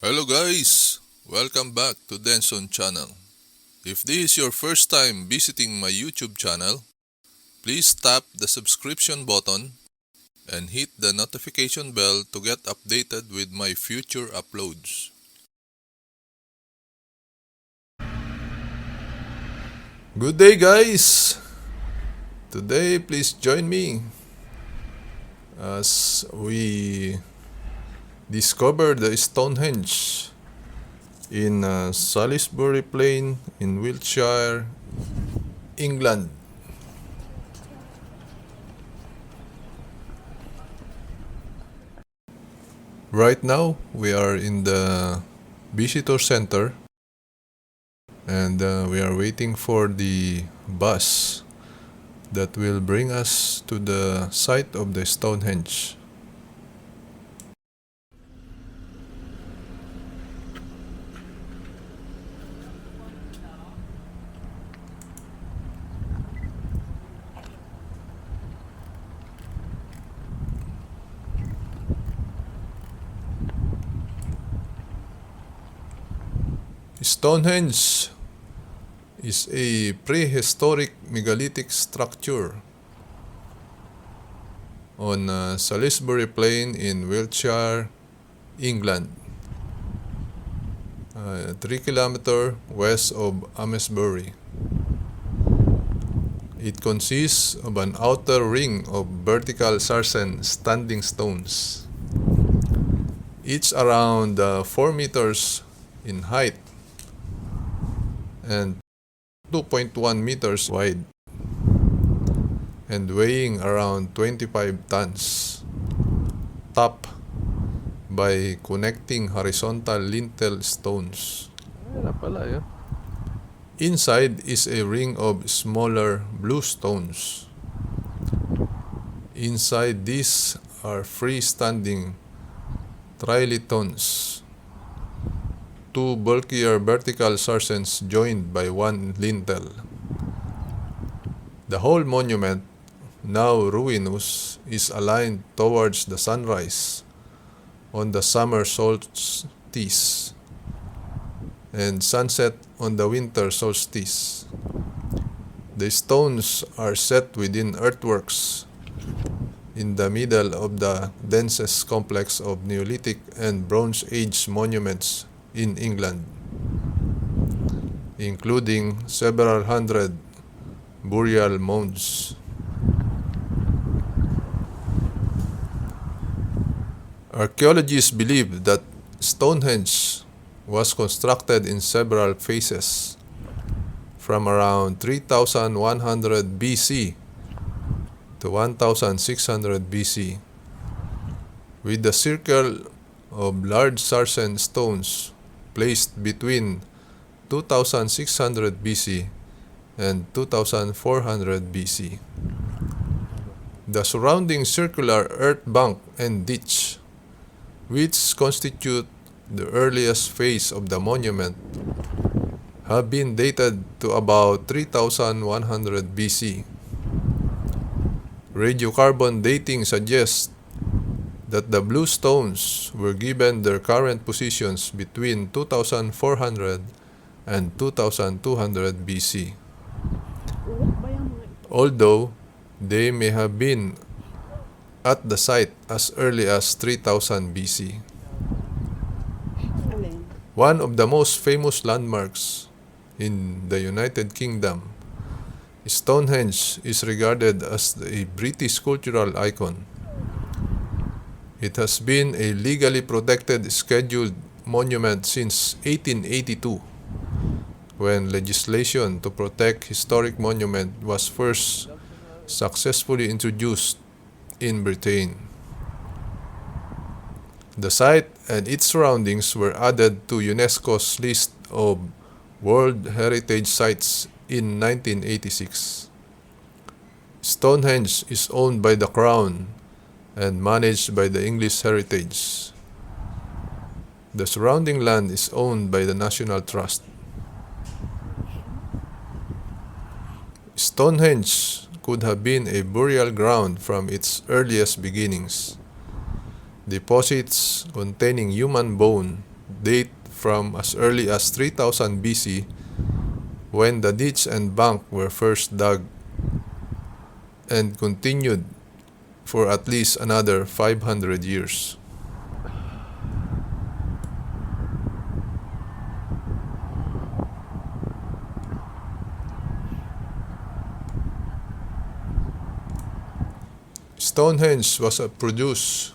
Hello guys! Welcome back to Denson channel. If this is your first time visiting my YouTube channel, please tap the subscription button and hit the notification bell to get updated with my future uploads. Good day guys! Today please join me as we discover the Stonehenge in Salisbury Plain in Wiltshire, England. Right now, we are in the visitor center and we are waiting for the bus that will bring us to the site of the Stonehenge. Stonehenge is a prehistoric megalithic structure on Salisbury Plain in Wiltshire, England, 3 kilometers west of Salisbury. It consists of an outer ring of vertical sarsen standing stones, each around 4 meters in height and 2.1 meters wide and weighing around 25 tons, topped by connecting horizontal lintel stones. Inside is a ring of smaller blue stones. Inside these are freestanding trilithons, two bulkier vertical sarsens joined by one lintel. The whole monument, now ruinous, is aligned towards the sunrise on the summer solstice and sunset on the winter solstice. The stones are set within earthworks in the middle of the densest complex of Neolithic and Bronze Age monuments in England, including several hundred burial mounds. Archaeologists believe that Stonehenge was constructed in several phases from around 3100 BC to 1600 BC, with the circle of large sarsen stones placed between 2600 BC and 2400 BC. The surrounding circular earth bank and ditch, which constitute the earliest phase of the monument, have been dated to about 3100 BC. Radiocarbon dating suggests that the blue stones were given their current positions between 2400 and 2200 BC, although they may have been at the site as early as 3000 BC. One of the most famous landmarks in the United Kingdom, Stonehenge is regarded as a British cultural icon. It has been a legally protected scheduled monument since 1882, when legislation to protect historic monuments was first successfully introduced in Britain. The site and its surroundings were added to UNESCO's list of World Heritage Sites in 1986. Stonehenge is owned by the Crown and managed by the English Heritage. The surrounding land is owned by the National Trust. Stonehenge could have been a burial ground from its earliest beginnings. Deposits containing human bone date from as early as 3000 BC, when the ditch and bank were first dug, and continued for at least another 500 years. Stonehenge was produced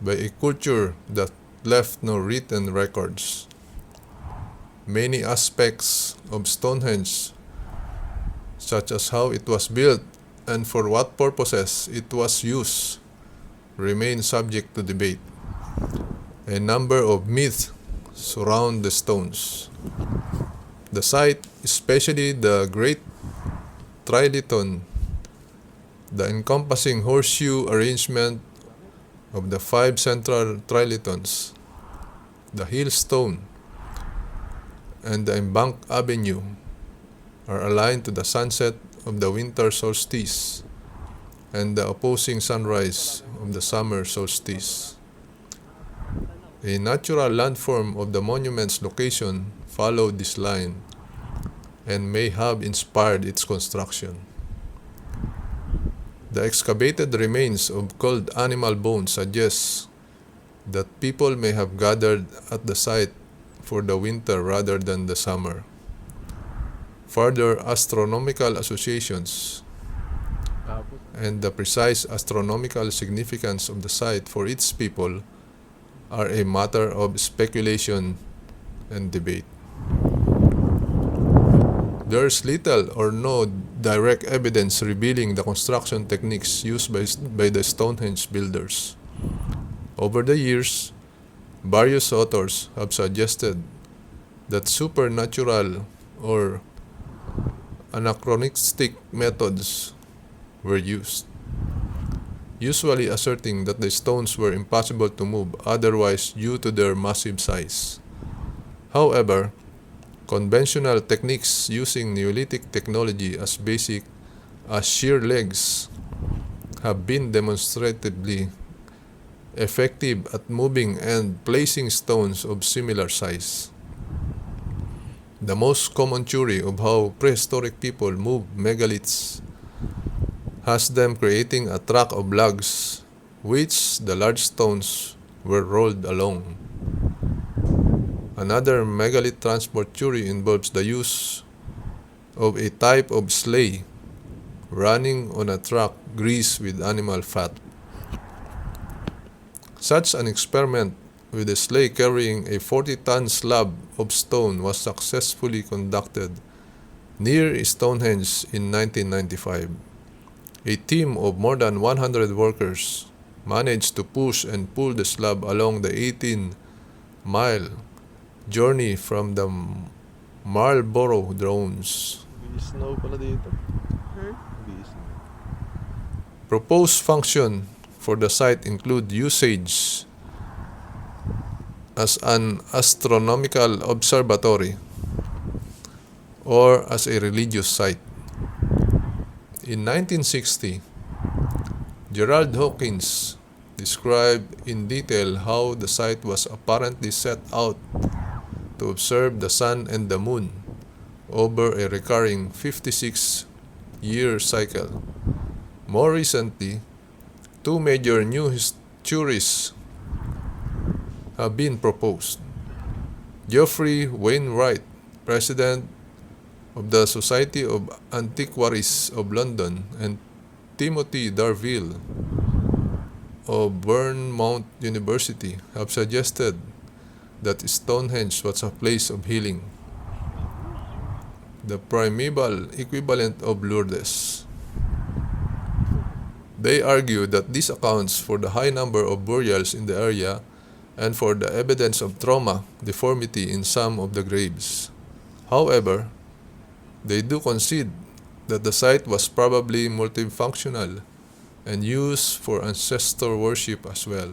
by a culture that left no written records. Many aspects of Stonehenge, such as how it was built and for what purposes it was used, remain subject to debate. A number of myths surround the stones. The site, especially the Great Trilithon, the encompassing horseshoe arrangement of the 5 central trilithons, the hill stone, and the embanked avenue, are aligned to the sunset of the winter solstice and the opposing sunrise of the summer solstice. A natural landform of the monument's location followed this line and may have inspired its construction. The excavated remains of culled animal bones suggest that people may have gathered at the site for the winter rather than the summer. Further astronomical associations and the precise astronomical significance of the site for its people are a matter of speculation and debate. There is little or no direct evidence revealing the construction techniques used by the Stonehenge builders. Over the years, various authors have suggested that supernatural or anachronistic methods were used, usually asserting that the stones were impossible to move otherwise due to their massive size. However, conventional techniques using Neolithic technology as basic as shear legs have been demonstratively effective at moving and placing stones of similar size. The most common theory of how prehistoric people moved megaliths has them creating a track of logs which the large stones were rolled along. Another megalith transport theory involves the use of a type of sleigh running on a track greased with animal fat. Such an experiment with a sleigh carrying a 40-ton slab of stone was successfully conducted near Stonehenge in 1995. A team of more than 100 workers managed to push and pull the slab along the 18-mile journey from the Marlborough Downs. Snow pala dito. Proposed function for the site include usage as an astronomical observatory or as a religious site. In 1960, Gerald Hawkins described in detail how the site was apparently set out to observe the sun and the moon over a recurring 56-year cycle. More recently, 2 major new theories have been proposed. Geoffrey Wainwright, president of the Society of Antiquaries of London, and Timothy Darville of Bournemouth University have suggested that Stonehenge was a place of healing, the primeval equivalent of Lourdes. They argue that this accounts for the high number of burials in the area and for the evidence of trauma, deformity in some of the graves. However, they do concede that the site was probably multifunctional and used for ancestor worship as well.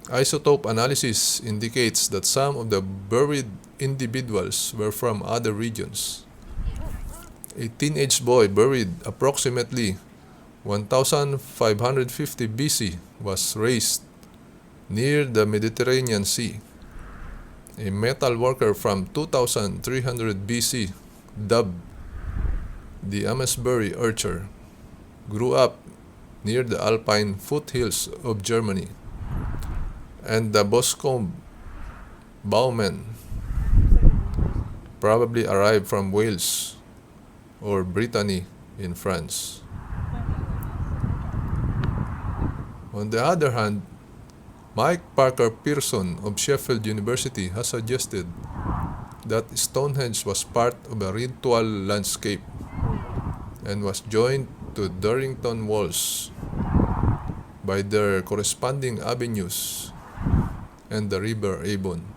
Isotope analysis indicates that some of the buried individuals were from other regions. A teenage boy buried approximately 1550 BC was raised near the Mediterranean Sea. A metal worker from 2300 BC, dubbed the Salisbury Archer, grew up near the Alpine foothills of Germany, and the Boscombe bowman probably arrived from Wales or Brittany in France. On the other hand, Mike Parker Pearson of Sheffield University has suggested that Stonehenge was part of a ritual landscape and was joined to Durrington walls by their corresponding avenues and the River Avon.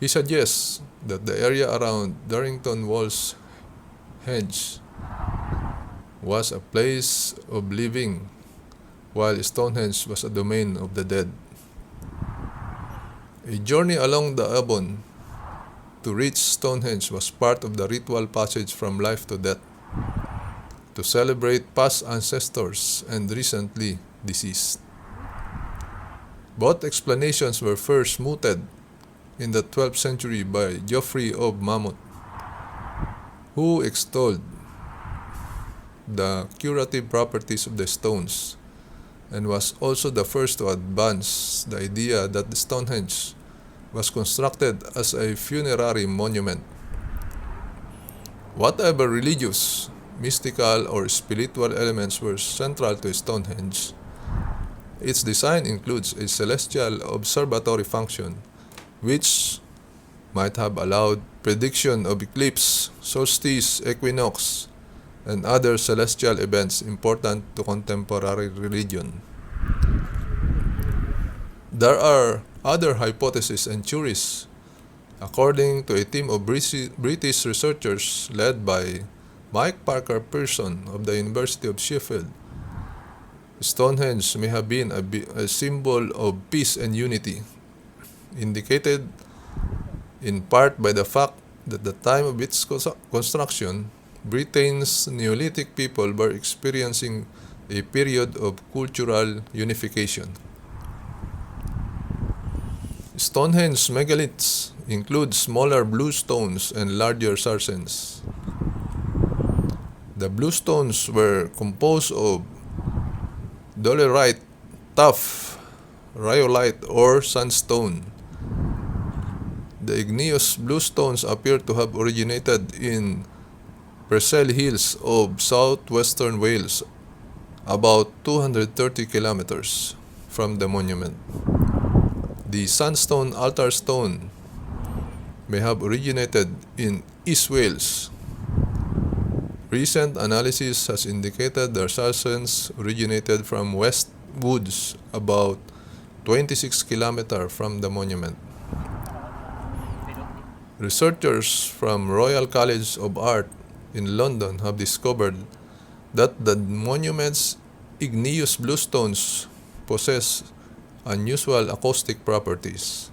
He suggests that the area around Durrington Walls Henge was a place of living, while Stonehenge was a domain of the dead. A journey along the Avon to reach Stonehenge was part of the ritual passage from life to death, to celebrate past ancestors and recently deceased. Both explanations were first mooted in the 12th century by Geoffrey of Monmouth, who extolled the curative properties of the stones, and was also the first to advance the idea that the Stonehenge was constructed as a funerary monument. Whatever religious, mystical, or spiritual elements were central to Stonehenge, its design includes a celestial observatory function, which might have allowed prediction of eclipse, solstice, equinox, and other celestial events important to contemporary religion. There are other hypotheses and theories. According to a team of British researchers led by Mike Parker Pearson of the University of Sheffield, Stonehenge may have been a symbol of peace and unity, indicated in part by the fact that at the time of its construction, Britain's Neolithic people were experiencing a period of cultural unification. Stonehenge megaliths include smaller blue stones and larger sarcens. The blue stones were composed of dolerite, tuff, rhyolite, or sandstone. The igneous blue stones appear to have originated in Preseli Hills of southwestern Wales, about 230 kilometers from the monument. The sandstone altar stone may have originated in East Wales. Recent analysis has indicated the sarcens originated from West Woods, about 26 kilometers from the monument. Researchers from Royal College of Art in London have discovered that the monument's igneous bluestones possess unusual acoustic properties.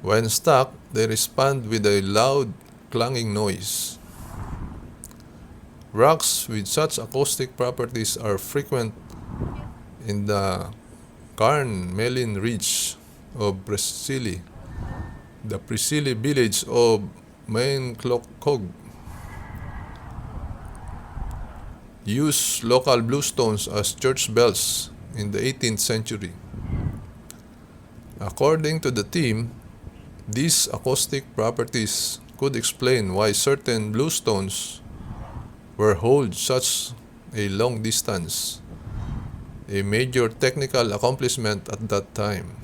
When struck, they respond with a loud, clanging noise. Rocks with such acoustic properties are frequent in the Carnmelin Ridge of Preseli, the Preseli village of Mainclochog. Used local bluestones as church bells in the 18th century. According to the team, these acoustic properties could explain why certain bluestones were hauled such a long distance, a major technical accomplishment at that time.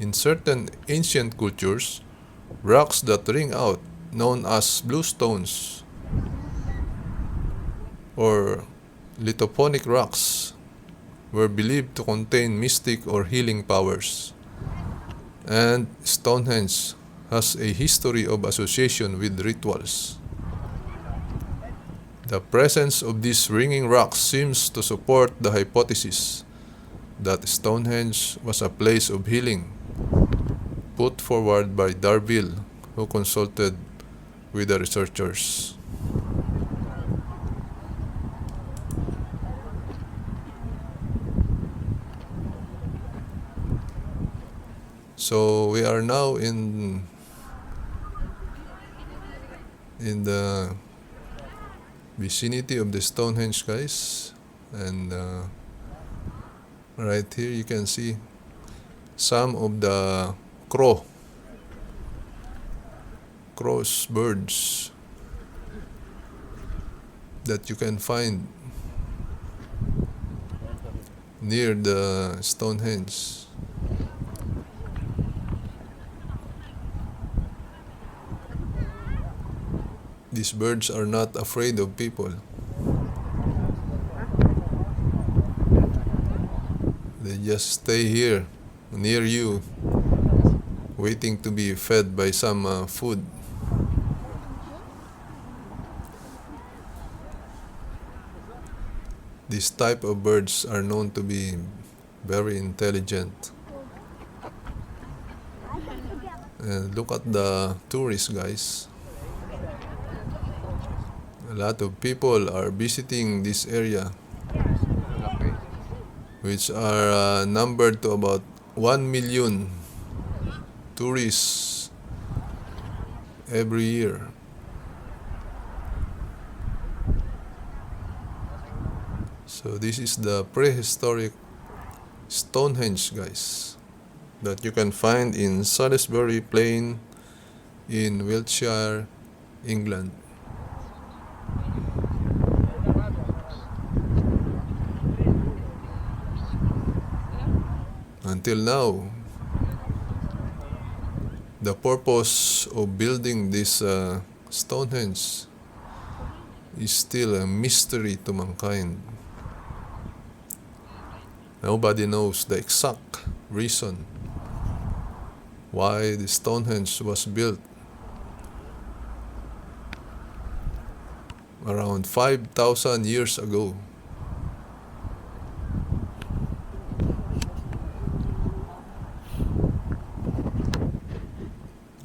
In certain ancient cultures, rocks that ring out, known as bluestones or lithophonic rocks, were believed to contain mystic or healing powers. And Stonehenge has a history of association with rituals. The presence of these ringing rocks seems to support the hypothesis that Stonehenge was a place of healing, put forward by Darville, who consulted with the researchers. So we are now in the vicinity of the Stonehenge, guys, and right here you can see some of the crows birds that you can find near the Stonehenge. These birds are not afraid of people. They just stay here near you, waiting to be fed by some food. This type of birds are known to be very intelligent. And look at the tourists, guys. A lot of people are visiting this area, which are numbered to about 1 million tourists every year. So this is the prehistoric Stonehenge, guys, that you can find in Salisbury Plain in Wiltshire, England. Until now, the purpose of building this Stonehenge is still a mystery to mankind. Nobody knows the exact reason why the Stonehenge was built around 5,000 years ago.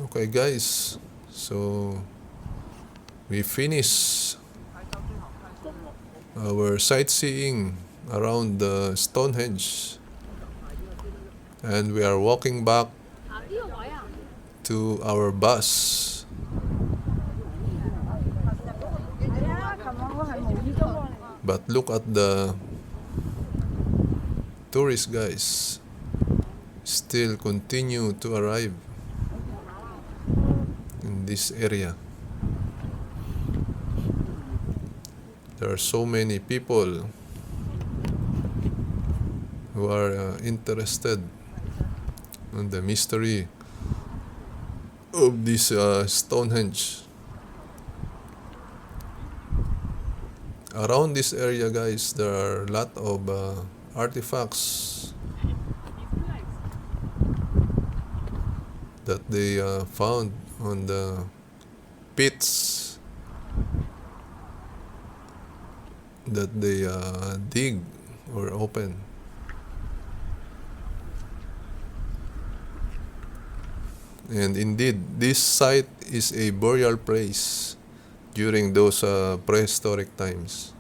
Okay, guys, so we finished our sightseeing around the Stonehenge, and we are walking back to our bus. But look at the tourists, guys, still continue to arrive in this area. There are so many people who are interested in the mystery of this Stonehenge. Around this area, guys, there are a lot of artifacts that they found on the pits that they dig or open. And indeed, this site is a burial place during those prehistoric times.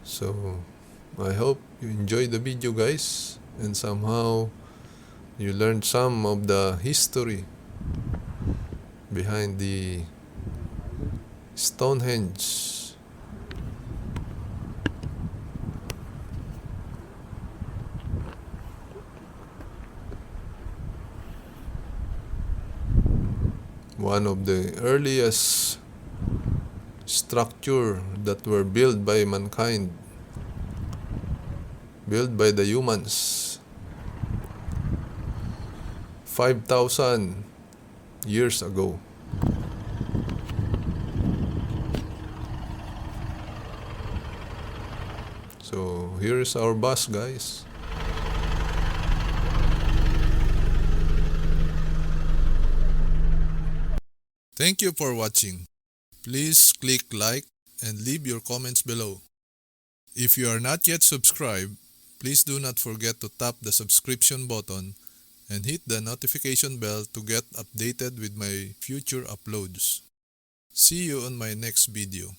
So, I hope you enjoyed the video, guys, and somehow you learned some of the history behind the Stonehenge. One of the earliest structure that were built by mankind, built by the humans 5,000 years ago. So here is our bus, guys. Thank you for watching. Please click like and leave your comments below. If you are not yet subscribed, please do not forget to tap the subscription button and hit the notification bell to get updated with my future uploads. See you on my next video.